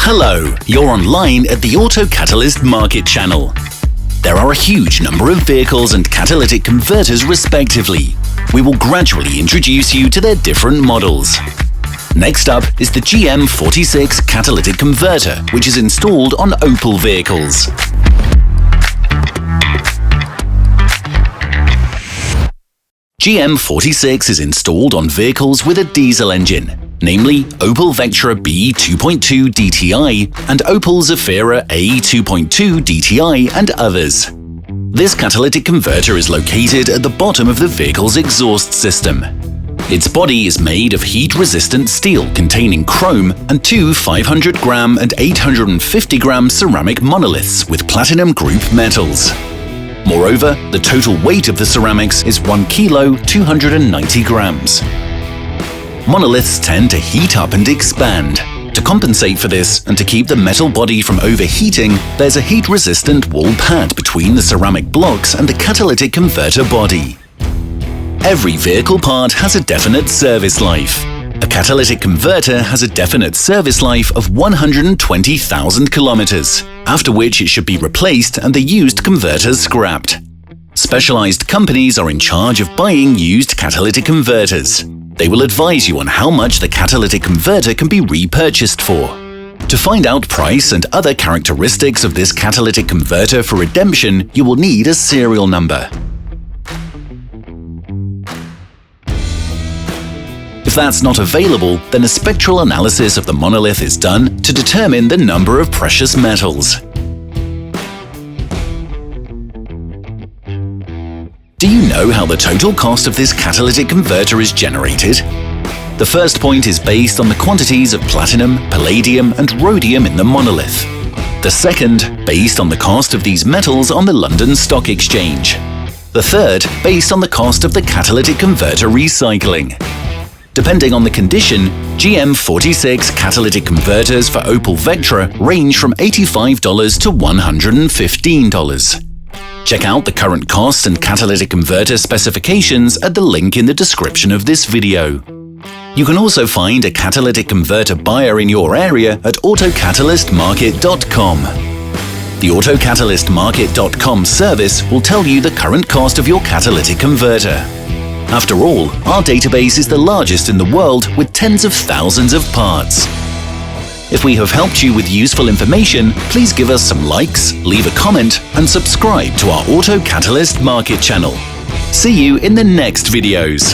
Hello, you're online at the Auto Catalyst Market channel. There are a huge number of vehicles and catalytic converters respectively. We will gradually introduce you to their different models. Next up is the GM46 catalytic converter, which is installed on Opel vehicles. GM46 is installed on vehicles with a diesel engine, namely Opel Vectra B 2.2 DTI and Opel Zafira A 2.2 DTI and others. This catalytic converter is located at the bottom of the vehicle's exhaust system. Its body is made of heat-resistant steel containing chrome and two 500-gram and 850-gram ceramic monoliths with platinum group metals. Moreover, the total weight of the ceramics is 1 kilo 290 grams. Monoliths tend to heat up and expand. To compensate for this and to keep the metal body from overheating, there's a heat-resistant wall pad between the ceramic blocks and the catalytic converter body. Every vehicle part has a definite service life. A catalytic converter has a definite service life of 120,000 kilometers, after which it should be replaced and the used converters scrapped. Specialized companies are in charge of buying used catalytic converters. They will advise you on how much the catalytic converter can be repurchased for. To find out price and other characteristics of this catalytic converter for redemption, you will need a serial number. If that's not available, then a spectral analysis of the monolith is done to determine the number of precious metals. Do you know how the total cost of this catalytic converter is generated? The first point is based on the quantities of platinum, palladium and rhodium in the monolith. The second, based on the cost of these metals on the London Stock Exchange. The third, based on the cost of the catalytic converter recycling. Depending on the condition, GM46 catalytic converters for Opel Vectra range from $85 to $115. Check out the current cost and catalytic converter specifications at the link in the description of this video. You can also find a catalytic converter buyer in your area at autocatalyst.market.com. The autocatalyst.market.com service will tell you the current cost of your catalytic converter. After all, our database is the largest in the world with tens of thousands of parts. If we have helped you with useful information, please give us some likes, leave a comment, and subscribe to our Auto Catalyst Market channel. See you in the next videos.